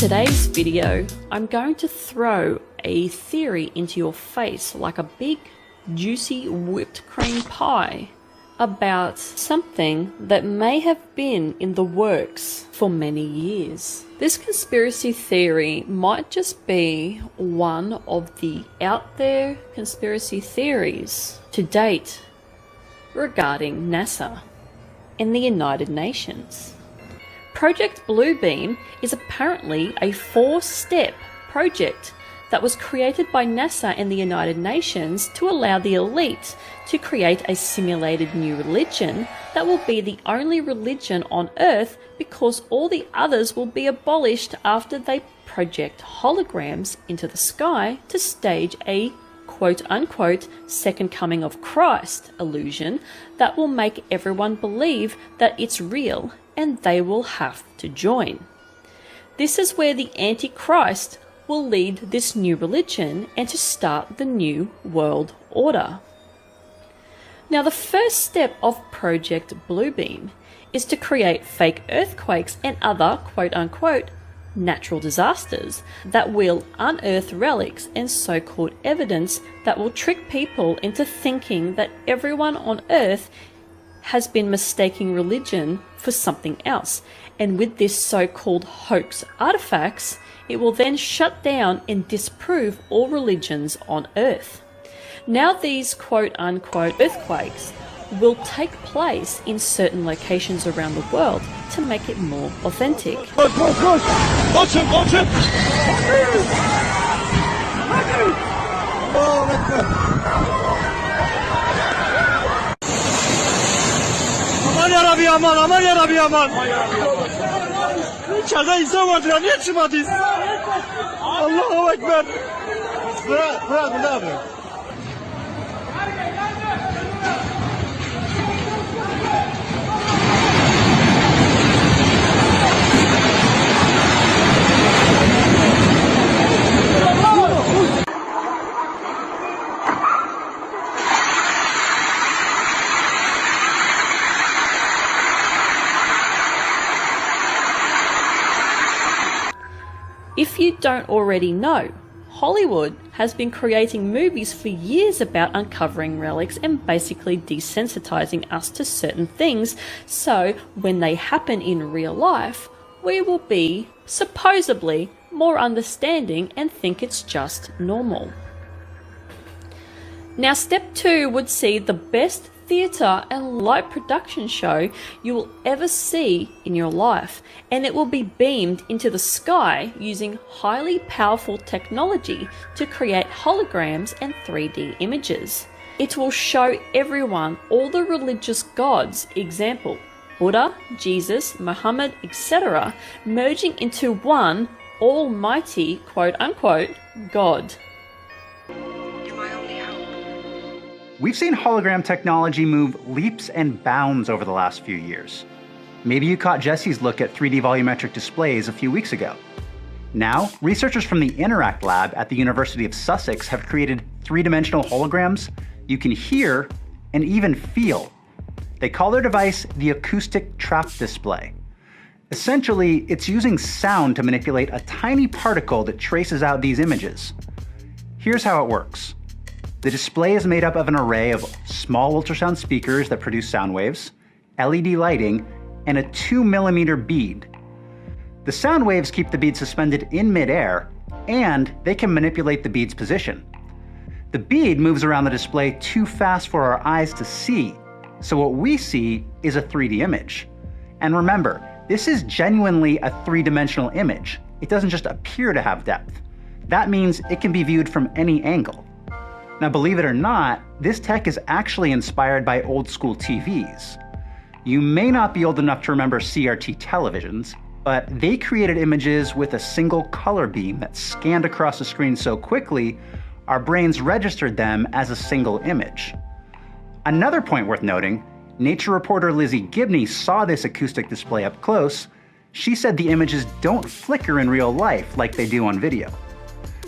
today's video, I'm going to throw a theory into your face like a big, juicy whipped cream pie about something that may have been in the works for many years. This conspiracy theory might just be one of the out there conspiracy theories to date regarding NASA and the United Nations. Project Bluebeam is apparently a 4-step project that was created by NASA and the United Nations to allow the elite to create a simulated new religion that will be the only religion on Earth because all the others will be abolished after they project holograms into the sky to stage a quote-unquote second coming of Christ illusion that will make everyone believe that it's real and they will have to join. This is where the Antichrist will lead this new religion and to start the new world order. Now, the first step of Project Bluebeam is to create fake earthquakes and other quote-unquote natural disasters that will unearth relics and so-called evidence that will trick people into thinking that everyone on Earth has been mistaking religion for something else. And with this so-called hoax artifacts, it will then shut down and disprove all religions on Earth. Now these quote-unquote earthquakes will take place in certain locations around the world to make it more authentic. Watch him! Aman yarabbi aman! İçeride insan vardır ya, niye çıkmadınız? Allahu Ekber! Bırak, ne yapıyor? If you don't already know, Hollywood has been creating movies for years about uncovering relics and basically desensitizing us to certain things, so when they happen in real life, we will be, supposedly, more understanding and think it's just normal. Now, step 2 would see the best theatre and light production show you will ever see in your life, and it will be beamed into the sky using highly powerful technology to create holograms and 3D images. It will show everyone all the religious gods, example Buddha, Jesus, Muhammad, etc., merging into one almighty quote-unquote God. We've seen hologram technology move leaps and bounds over the last few years. Maybe you caught Jesse's look at 3D volumetric displays a few weeks ago. Now, researchers from the Interact Lab at the University of Sussex have created 3-dimensional holograms you can hear and even feel. They call their device the Acoustic Trap Display. Essentially, it's using sound to manipulate a tiny particle that traces out these images. Here's how it works. The display is made up of an array of small ultrasound speakers that produce sound waves, LED lighting, and a 2mm bead. The sound waves keep the bead suspended in midair, and they can manipulate the bead's position. The bead moves around the display too fast for our eyes to see, so what we see is a 3D image. And remember, this is genuinely a 3-dimensional image. It doesn't just appear to have depth. That means it can be viewed from any angle. Now, believe it or not, this tech is actually inspired by old school TVs. You may not be old enough to remember CRT televisions, but they created images with a single color beam that scanned across the screen so quickly, our brains registered them as a single image. Another point worth noting, Nature reporter Lizzie Gibney saw this acoustic display up close. She said the images don't flicker in real life like they do on video.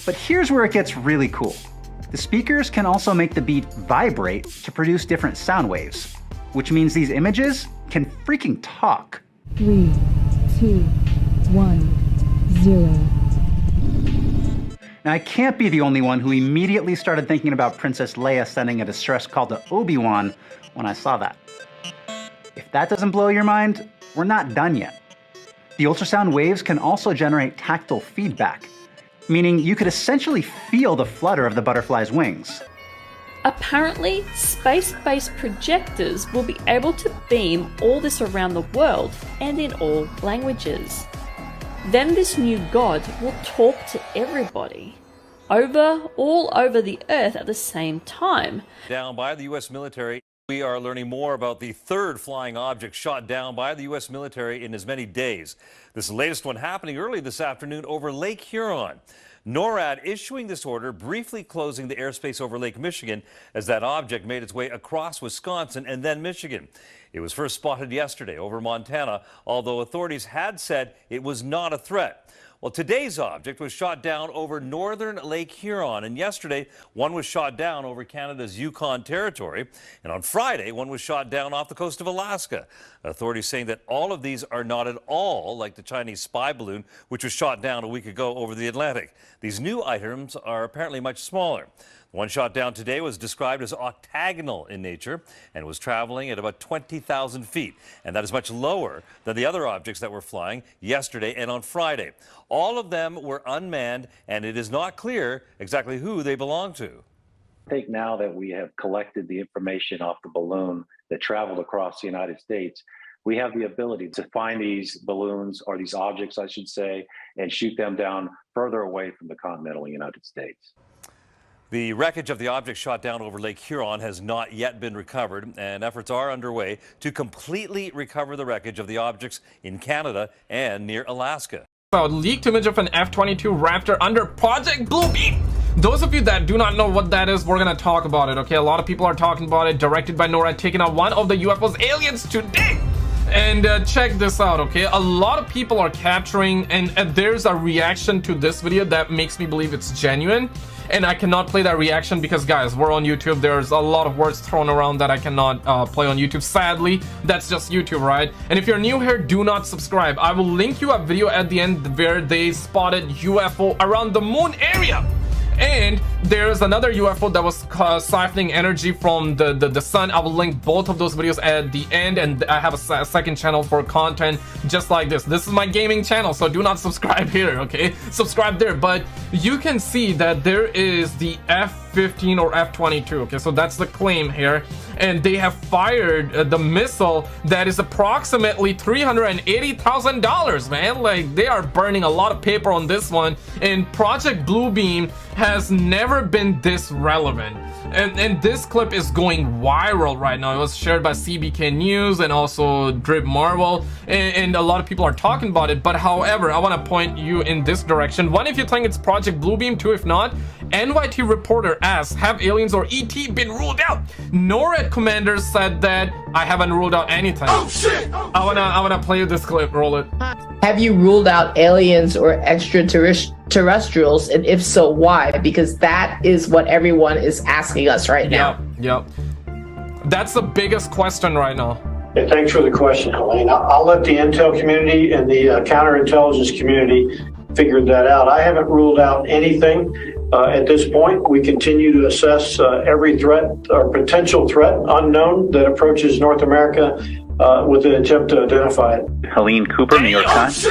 But here's where it gets really cool. The speakers can also make the bead vibrate to produce different sound waves, which means these images can freaking talk. 3, 2, 1, 0. Now, I can't be the only one who immediately started thinking about Princess Leia sending a distress call to Obi-Wan when I saw that. If that doesn't blow your mind, we're not done yet. The ultrasound waves can also generate tactile feedback, meaning you could essentially feel the flutter of the butterfly's wings. Apparently, space-based projectors will be able to beam all this around the world and in all languages. Then this new god will talk to everybody, all over the Earth at the same time. Down by the U.S. military. We are learning more about the third flying object shot down by the U.S. military in as many days. This latest one happening early this afternoon over Lake Huron. NORAD issuing this order, briefly closing the airspace over Lake Michigan as that object made its way across Wisconsin and then Michigan. It was first spotted yesterday over Montana, although authorities had said it was not a threat. Well, today's object was shot down over northern Lake Huron, and yesterday one was shot down over Canada's Yukon Territory, and on Friday one was shot down off the coast of Alaska. Authorities saying that all of these are not at all like the Chinese spy balloon, which was shot down a week ago over the Atlantic. These new items are apparently much smaller. The one shot down today was described as octagonal in nature and was traveling at about 20,000 feet. And that is much lower than the other objects that were flying yesterday and on Friday. All of them were unmanned, and it is not clear exactly who they belong to. I think now that we have collected the information off the balloon that traveled across the United States, we have the ability to find these balloons, or these objects, I should say, and shoot them down further away from the continental United States. The wreckage of the object shot down over Lake Huron has not yet been recovered, and efforts are underway to completely recover the wreckage of the objects in Canada and near Alaska. So, leaked image of an F-22 Raptor under Project Bluebeam. Those of you that do not know what that is, we're gonna talk about it, okay? A lot of people are talking about it. Directed by NORAD, taking out one of the UFO's aliens today. And check this out, okay? A lot of people are capturing, and there's a reaction to this video that makes me believe it's genuine. And I cannot play that reaction because, guys, we're on YouTube. There's a lot of words thrown around that I cannot play on YouTube. Sadly, that's just YouTube, right? And if you're new here, do not subscribe. I will link you a video at the end where they spotted UFO around the moon area. And there's another UFO that was siphoning energy from the sun. I will link both of those videos at the end, and I have a second channel for content just like this. This is my gaming channel, so do not subscribe here, okay? Subscribe there. But you can see that there is the F-15 or F-22, okay? So that's the claim here. And they have fired the missile that is approximately $380,000, man. Like, they are burning a lot of paper on this one. And Project Bluebeam has never been this relevant. And this clip is going viral right now. It was shared by CBK News and also Drip Marvel, and a lot of people are talking about it. But however, I want to point you in this direction. One, if you think it's Project Bluebeam. Two, if not, NYT reporter asks, have aliens or ET been ruled out? NORAD commander said that I haven't ruled out anything. Oh shit! I wanna play you this clip. Roll it. Have you ruled out aliens or extraterrestrials, and if so, why? Because that is what everyone is asking us right now. Yep. That's the biggest question right now. Yeah, thanks for the question, Helene. I'll let the intel community and the counterintelligence community figure that out. I haven't ruled out anything at this point. We continue to assess every threat or potential threat unknown that approaches North America with an attempt to identify it. Helene Cooper, New York Times.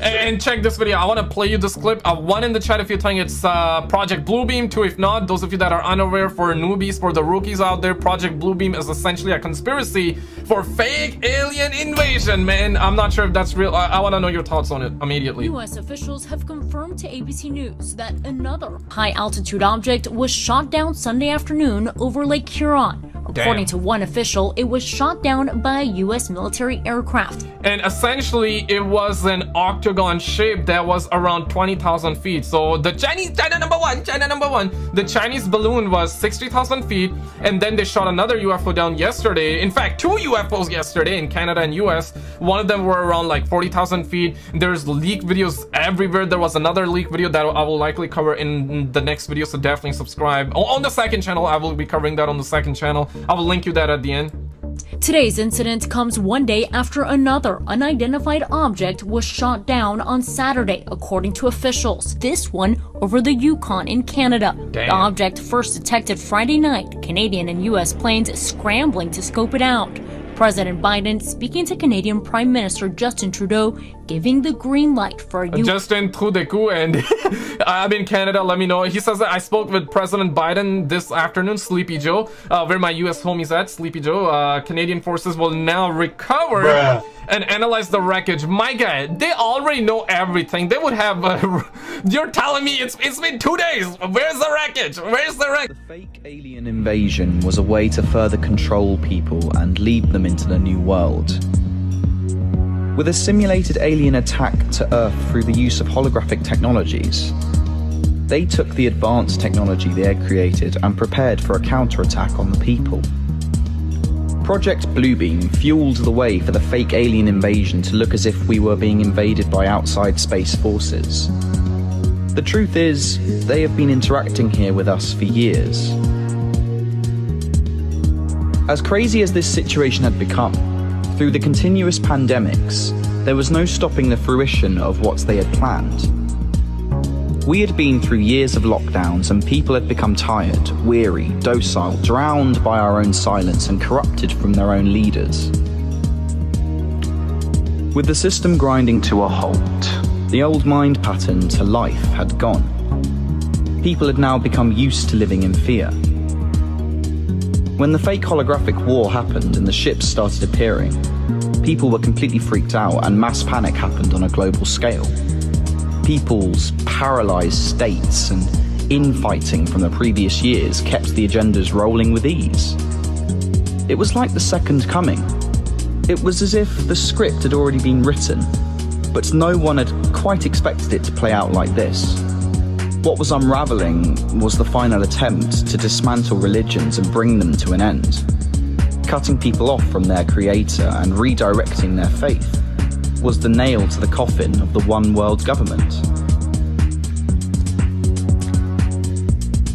And check this video. I want to play you this clip. One in the chat if you think it's Project Bluebeam. Two, if not, those of you that are unaware, for newbies, for the rookies out there, Project Bluebeam is essentially a conspiracy for fake alien invasion, man. I'm not sure if that's real. I want to know your thoughts on it immediately. U.S. officials have confirmed to ABC News that another high-altitude object was shot down Sunday afternoon over Lake Huron. According to one official, it was shot down by a U.S. military aircraft. And essentially, it was an octagon shape that was around 20,000 feet. So the China number one, the Chinese balloon was 60,000 feet. And then they shot another UFO down yesterday. In fact, two UFOs yesterday in Canada and US. One of them were around like 40,000 feet. There's leaked videos everywhere. There was another leaked video that I will likely cover in the next video. So definitely subscribe. On the second channel, I will be covering that on the second channel. I will link you that at the end. Today's incident comes one day after another unidentified object was shot down on Saturday, according to officials. This one over the Yukon in Canada. Damn. The object first detected Friday night, Canadian and U.S. planes scrambling to scope it out. President Biden speaking to Canadian Prime Minister Justin Trudeau, giving the green light for Justin Trudeau, and I'm in Canada, let me know. He says that I spoke with President Biden this afternoon, Sleepy Joe, where my US homies at, Sleepy Joe. Canadian forces will now recover and analyze the wreckage. My guy, they already know everything. They would have, you're telling me it's been 2 days. Where's the wreckage? Where's the wreckage? The fake alien invasion was a way to further control people and lead them into the new world. With a simulated alien attack to Earth through the use of holographic technologies, they took the advanced technology they had created and prepared for a counterattack on the people. Project Bluebeam fueled the way for the fake alien invasion to look as if we were being invaded by outside space forces. The truth is, they have been interacting here with us for years. As crazy as this situation had become, through the continuous pandemics, there was no stopping the fruition of what they had planned. We had been through years of lockdowns and people had become tired, weary, docile, drowned by our own silence and corrupted from their own leaders. With the system grinding to a halt, the old mind pattern to life had gone. People had now become used to living in fear. When the fake holographic war happened and the ships started appearing, people were completely freaked out and mass panic happened on a global scale. People's paralysed states and infighting from the previous years kept the agendas rolling with ease. It was like the second coming. It was as if the script had already been written, but no one had quite expected it to play out like this. What was unravelling was the final attempt to dismantle religions and bring them to an end. Cutting people off from their creator and redirecting their faith was the nail to the coffin of the one world government.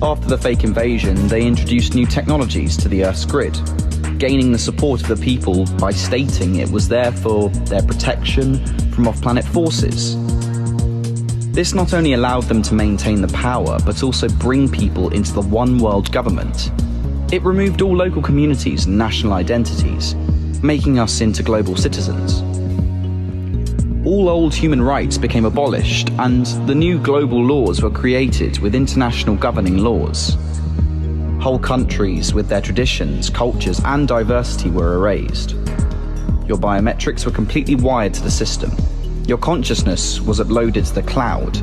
After the fake invasion, they introduced new technologies to the Earth's grid, gaining the support of the people by stating it was there for their protection from off-planet forces. This not only allowed them to maintain the power, but also bring people into the one world government. It removed all local communities and national identities, making us into global citizens. All old human rights became abolished, and the new global laws were created with international governing laws. Whole countries with their traditions, cultures, and diversity were erased. Your biometrics were completely wired to the system. Your consciousness was uploaded to the cloud.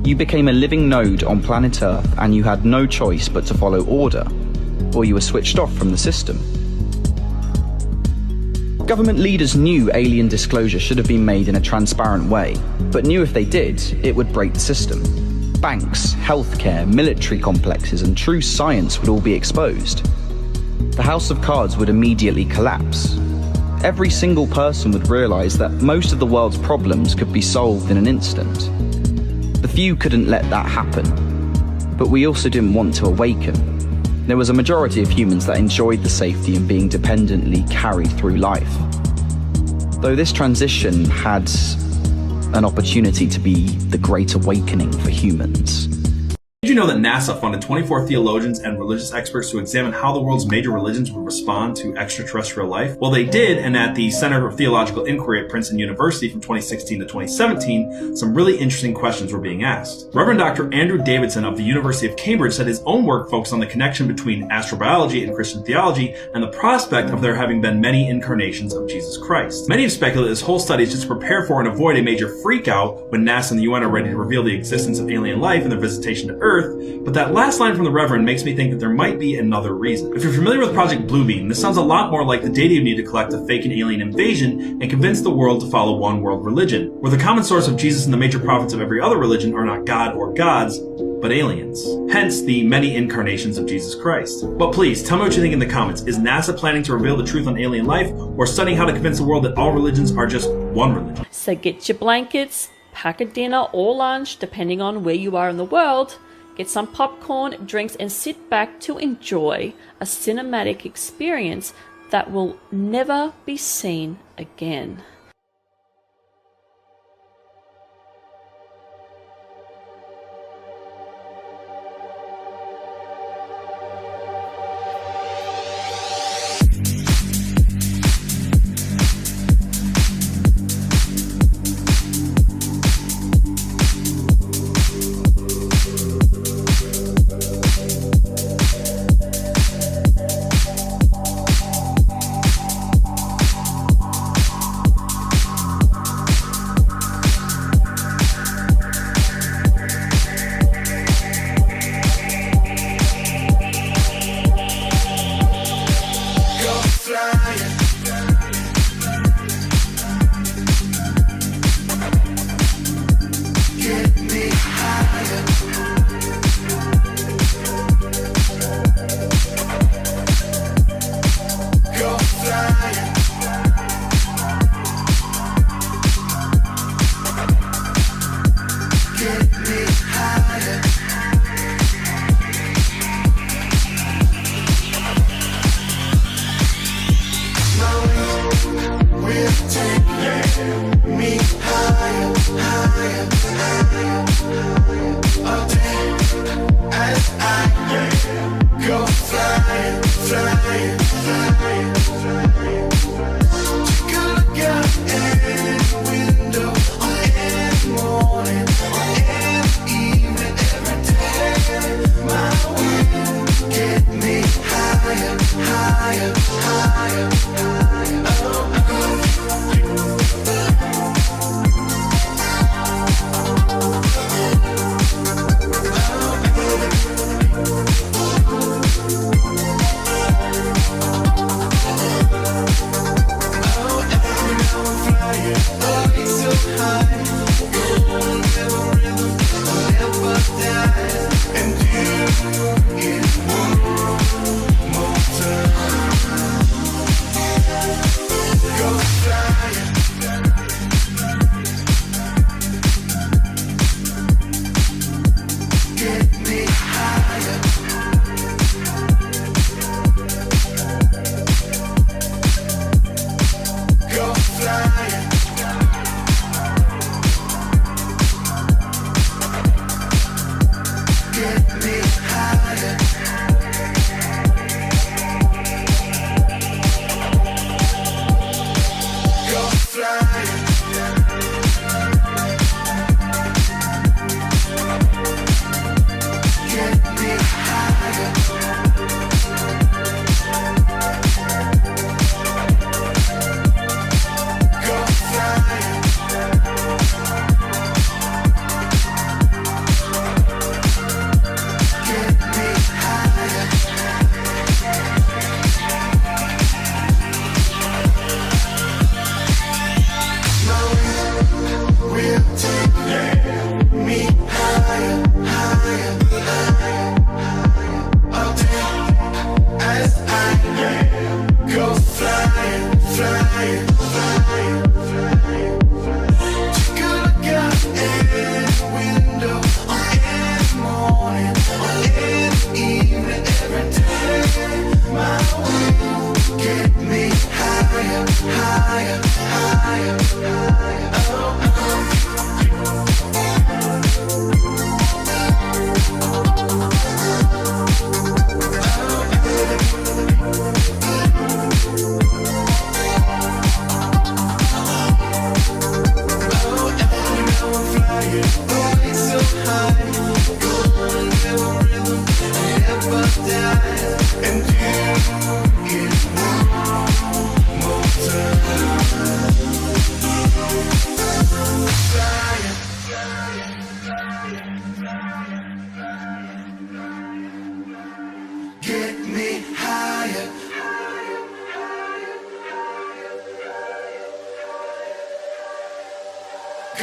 You became a living node on planet Earth, and you had no choice but to follow order, or you were switched off from the system. Government leaders knew alien disclosure should have been made in a transparent way, but knew if they did, it would break the system. Banks, healthcare, military complexes, and true science would all be exposed. The House of Cards would immediately collapse. Every single person would realise that most of the world's problems could be solved in an instant. The few couldn't let that happen, but we also didn't want to awaken. There was a majority of humans that enjoyed the safety and being dependently carried through life. Though this transition had an opportunity to be the great awakening for humans. Did you know that NASA funded 24 theologians and religious experts to examine how the world's major religions would respond to extraterrestrial life? Well, they did, and at the Center for Theological Inquiry at Princeton University from 2016 to 2017, some really interesting questions were being asked. Reverend Dr. Andrew Davidson of the University of Cambridge said his own work focused on the connection between astrobiology and Christian theology and the prospect of there having been many incarnations of Jesus Christ. Many have speculated this whole study is just to prepare for and avoid a major freakout when NASA and the UN are ready to reveal the existence of alien life and their visitation to Earth. But that last line from the Reverend makes me think that there might be another reason. If you're familiar with Project Bluebeam, this sounds a lot more like the data you need to collect to fake an alien invasion and convince the world to follow one world religion, where the common source of Jesus and the major prophets of every other religion are not God or gods, but aliens. Hence the many incarnations of Jesus Christ. But please, tell me what you think in the comments. Is NASA planning to reveal the truth on alien life, or studying how to convince the world that all religions are just one religion? So get your blankets, pack a dinner or lunch, depending on where you are in the world. Get some popcorn, drinks, and sit back to enjoy a cinematic experience that will never be seen again.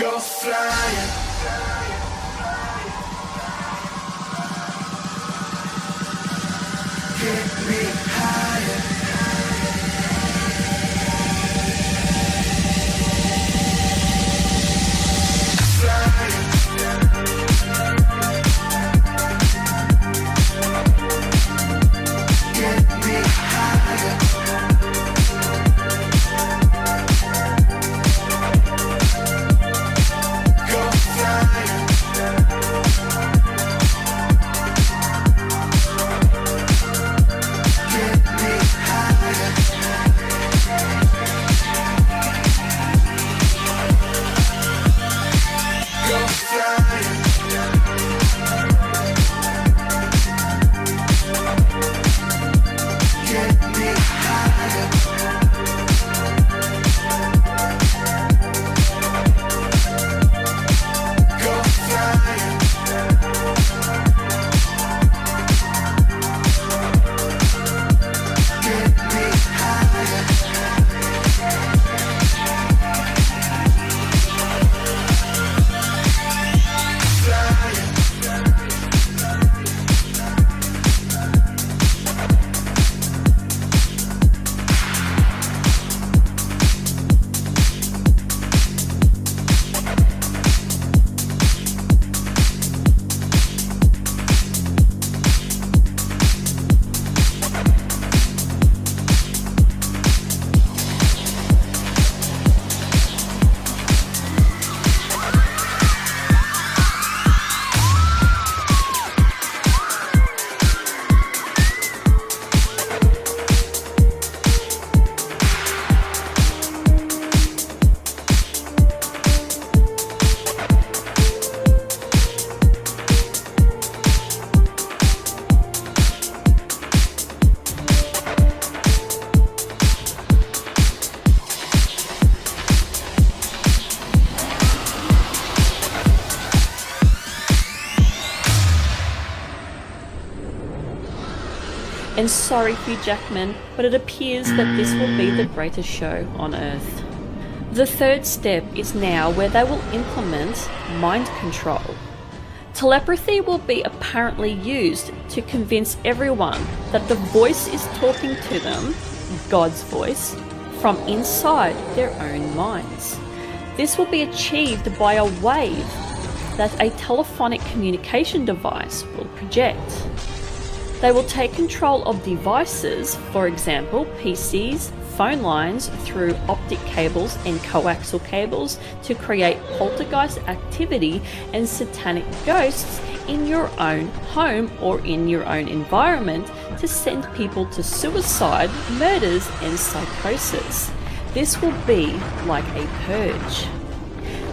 Go flying. Get me higher. Get me higher. And sorry, Hugh Jackman, but it appears that this will be the greatest show on Earth. The third step is now where they will implement mind control. Telepathy will be apparently used to convince everyone that the voice is talking to them, God's voice, from inside their own minds. This will be achieved by a wave that a telephonic communication device will project. They will take control of devices, for example, PCs, phone lines, through optic cables and coaxial cables to create poltergeist activity and satanic ghosts in your own home or in your own environment to send people to suicide, murders and psychosis. This will be like a purge.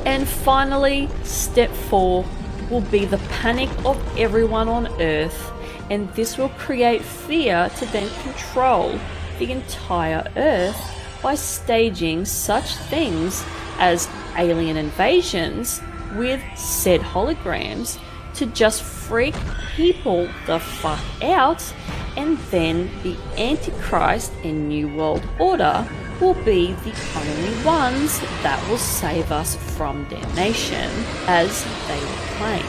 And finally, step 4 will be the panic of everyone on Earth, and this will create fear to then control the entire Earth by staging such things as alien invasions with said holograms to just freak people the fuck out, and then the Antichrist and New World Order will be the only ones that will save us from damnation, as they will claim.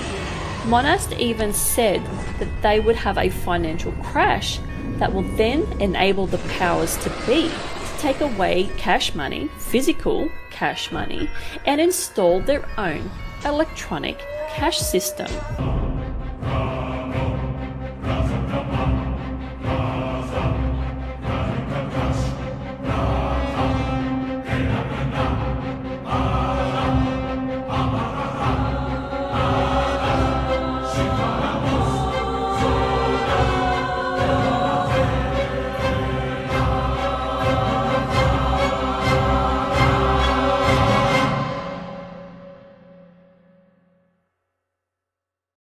Monast even said that they would have a financial crash that will then enable the powers to be to take away cash money, physical cash money, and install their own electronic cash system.